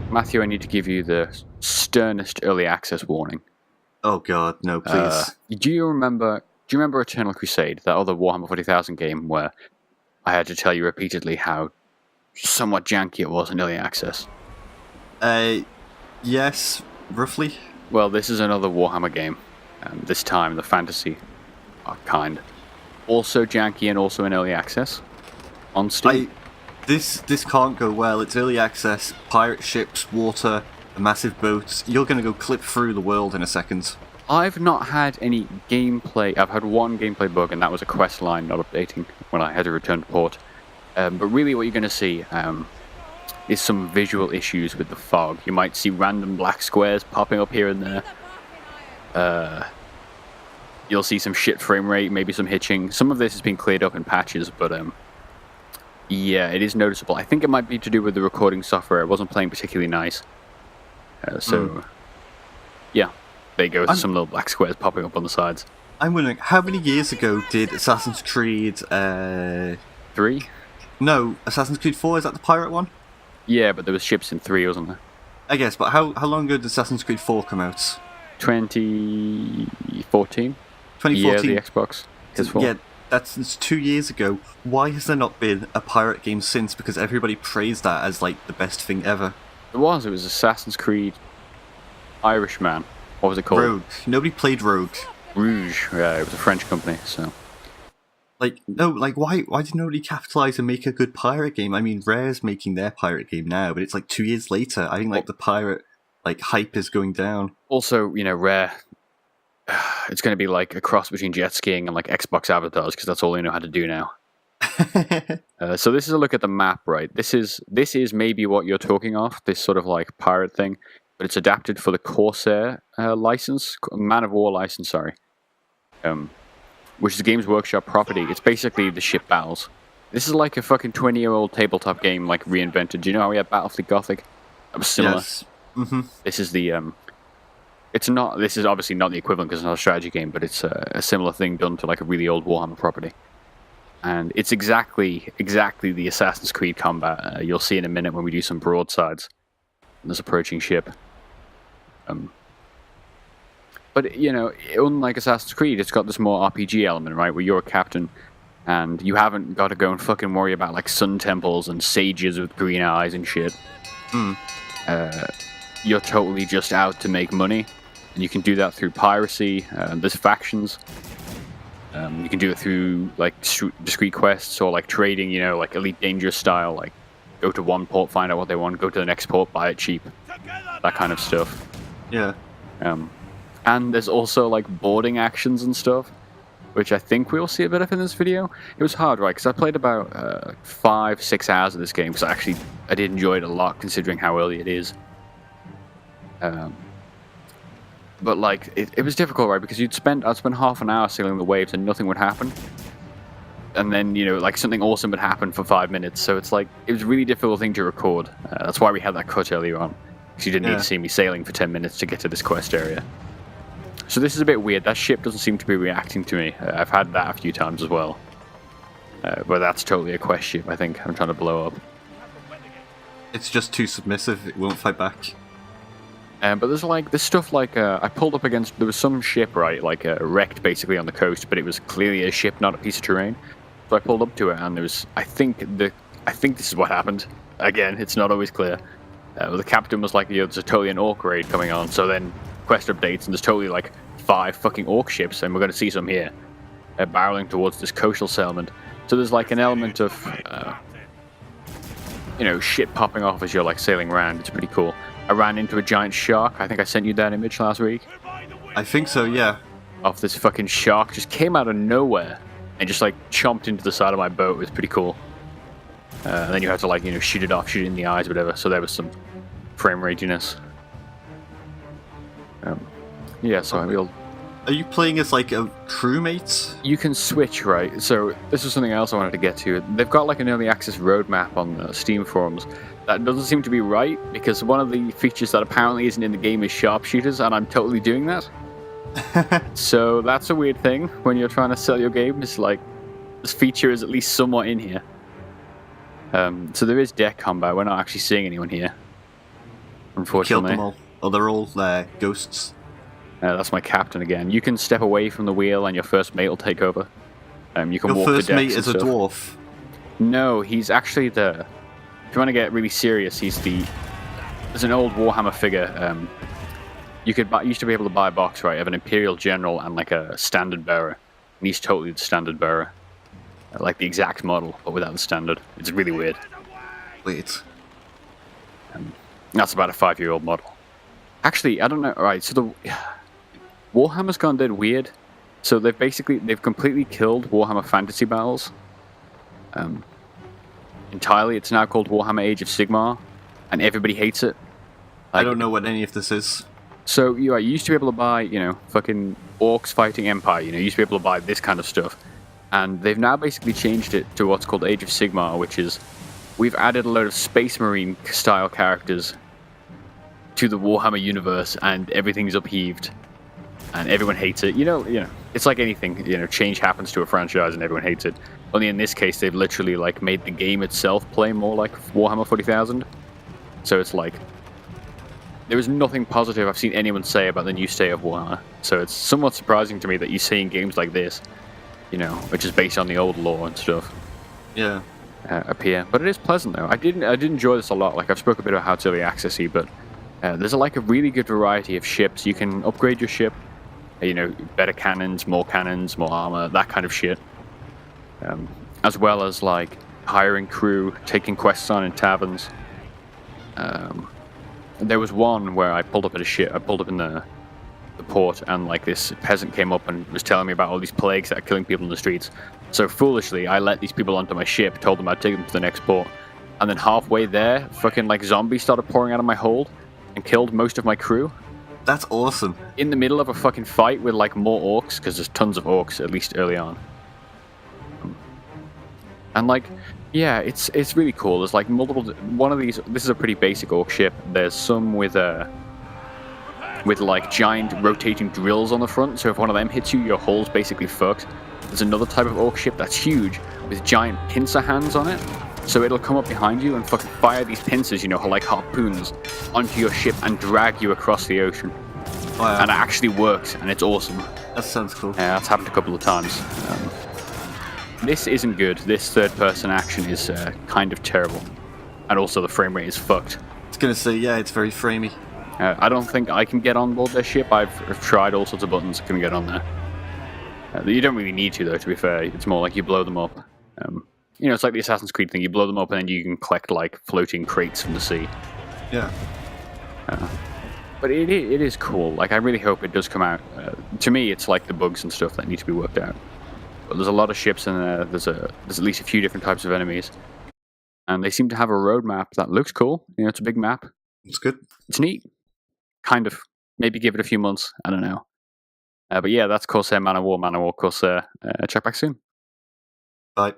Matthew, I need to give you the sternest early access warning. Oh god, no, please. Do you remember Eternal Crusade, that other Warhammer 40,000 game where I had to tell you repeatedly how somewhat janky it was in early access? Yes, roughly. Well, this is another Warhammer game. This time, the fantasy kind. Also janky and also in early access. On Steam. This can't go well. It's early access, pirate ships, water, massive boats. You're gonna go clip through the world in a second. I've not had any gameplay. I've had one gameplay bug, and that was a quest line not updating when I had to return to port. But really, what you're going to see is some visual issues with the fog. You might see random black squares popping up here and there. You'll see some shit frame rate, maybe some hitching. Some of this has been cleared up in patches, but yeah, it is noticeable. I think it might be to do with the recording software. It wasn't playing particularly nice. Yeah, there you go. There's some little black squares popping up on the sides. I'm wondering, how many years ago did Assassin's Creed... 3? No, Assassin's Creed 4, is that the pirate one? Yeah, but there was ships in 3, wasn't there? I guess, but how long ago did Assassin's Creed 4 come out? 2014. 2014? Yeah, the Xbox. Yeah, that's 2 years ago. Why has there not been a pirate game since? Because everybody praised that as, like, the best thing ever. It was Assassin's Creed Irishman. What was it called? Rogue. Nobody played Rogue. Rouge. Yeah, it was a French company, so... Like, no, like, why did nobody capitalize and make a good pirate game? I mean, Rare's making their pirate game now, but it's like 2 years later. I think, like, the pirate, like, hype is going down. Also, you know, Rare... It's going to be like a cross between jet skiing and, like, Xbox avatars, because that's all they know how to do now. So this is a look at the map, right? This is maybe what you're talking of, this sort of, like, pirate thing, but it's adapted for the Corsair license, Man O War license, sorry. Which is a Games Workshop property. It's basically the ship battles. This is like a fucking 20-year-old tabletop game, like, reinvented. Do you know how we had Battlefleet Gothic? That was similar. Yes. Mm-hmm. This is the, this is obviously not the equivalent because it's not a strategy game, but it's a similar thing done to, like, a really old Warhammer property. And it's exactly the Assassin's Creed combat. You'll see in a minute when we do some broadsides. There's approaching ship. But, you know, unlike Assassin's Creed, it's got this more RPG element, right? Where you're a captain, and you haven't got to go and fucking worry about, like, sun temples and sages with green eyes and shit. You're totally just out to make money, and you can do that through piracy. There's factions. You can do it through, like, discrete quests or, like, trading, you know, like Elite Dangerous style, like, go to one port, find out what they want, go to the next port, buy it cheap. That kind of stuff. Yeah. And there's also, like, boarding actions and stuff, which I think we'll see a bit of in this video. It was hard, right, because I played about 5-6 hours of this game, because I did enjoy it a lot, considering how early it is. But, like, it was difficult, right, because I'd spend half an hour sailing the waves and nothing would happen. And then, you know, like, something awesome would happen for 5 minutes, so it's like, it was a really difficult thing to record. That's why we had that cut earlier on, because you didn't need to see me sailing for 10 minutes to get to this quest area. So this is a bit weird. That ship doesn't seem to be reacting to me. I've had that a few times as well. But that's totally a quest ship, I think. I'm trying to blow up. It's just too submissive. It won't fight back. But there's stuff like, I pulled up against, there was some ship, right, like wrecked basically on the coast, but it was clearly a ship, not a piece of terrain. So I pulled up to it, and there was, I think this is what happened. Again, it's not always clear. The captain was like, there's totally an orc raid coming on, so then quest updates, and there's totally like 5 fucking orc ships, and we're going to see some here, barreling towards this coastal settlement. So there's like an element of, you know, shit popping off as you're like sailing around. It's pretty cool. I ran into a giant shark. I think I sent you that image last week. I think so, yeah. Of this fucking shark just came out of nowhere and just like chomped into the side of my boat. It was pretty cool. And then you have to, like, you know, shoot it off, shoot it in the eyes, whatever. So there was some frame raginess. Yeah, so I will. Are you playing as like a crewmate? You can switch, right? So this is something else I wanted to get to. They've got like an early access roadmap on the Steam forums. That doesn't seem to be right, because one of the features that apparently isn't in the game is sharpshooters, and I'm totally doing that. So that's a weird thing when you're trying to sell your game. It's like, this feature is at least somewhat in here. So there is deck combat. We're not actually seeing anyone here. unfortunately. Killed them all. Oh, they're all ghosts. That's my captain again. You can step away from the wheel and your first mate will take over. You can Your walk the first decks mate and is a stuff. dwarf. No, he's actually the... If you want to get really serious, he's the... There's an old Warhammer figure. You used to be able to buy a box, right, of an Imperial General and like a Standard Bearer. And he's totally the Standard Bearer. Like the exact model, but without the Standard. It's really weird. Wait. That's about a 5-year-old model. Actually, I don't know. Alright, so the... Warhammer's gone dead weird. So they've completely killed Warhammer Fantasy Battles. Entirely. It's now called Warhammer Age of Sigmar. And everybody hates it. I don't know what any of this is. So you used to be able to buy, fucking Orcs Fighting Empire. You used to be able to buy this kind of stuff. And they've now basically changed it to what's called Age of Sigmar, which is... We've added a load of Space Marine style characters to the Warhammer universe, and everything's upheaved. And everyone hates it. It's like anything. Change happens to a franchise and everyone hates it. Only in this case, they've literally made the game itself play more like Warhammer 40,000. So it's like there is nothing positive I've seen anyone say about the new state of Warhammer. So it's somewhat surprising to me that you're seeing games like this, which is based on the old lore and stuff. Yeah. Appear. But it is pleasant though. I did enjoy this a lot. I've spoken a bit about how it's early accessy, but there's a really good variety of ships. You can upgrade your ship. Better cannons, more armor, that kind of shit. As well as hiring crew, taking quests on in taverns. There was one where I pulled up at a ship. I pulled up in the port, and this peasant came up and was telling me about all these plagues that are killing people in the streets. So foolishly, I let these people onto my ship, told them I'd take them to the next port, and then halfway there, fucking zombies started pouring out of my hold and killed most of my crew. That's awesome. In the middle of a fucking fight with more orcs, because there's tons of orcs, at least early on. And yeah, it's really cool. There's multiple. One of these. This is a pretty basic orc ship. There's some with giant rotating drills on the front. So if one of them hits you, your hull's basically fucked. There's another type of orc ship that's huge with giant pincer hands on it. So it'll come up behind you and fucking fire these pincers, like harpoons, onto your ship and drag you across the ocean. Wow. And it actually works, and it's awesome. That sounds cool. Yeah, that's happened a couple of times. This isn't good. This third-person action is kind of terrible. And also the frame rate is fucked. I was gonna say, yeah, it's very framey. I don't think I can get on board their ship. I've tried all sorts of buttons, couldn't get on there. You don't really need to, though, to be fair. It's more like you blow them up. It's like the Assassin's Creed thing. You blow them up and then you can collect, floating crates from the sea. Yeah. But it is cool. I really hope it does come out. To me, it's the bugs and stuff that need to be worked out. But there's a lot of ships in there. There's at least a few different types of enemies. And they seem to have a roadmap that looks cool. It's a big map. It's good. It's neat. Kind of. Maybe give it a few months. I don't know. But yeah, that's Corsair Man O War Corsair. Check back soon. Bye.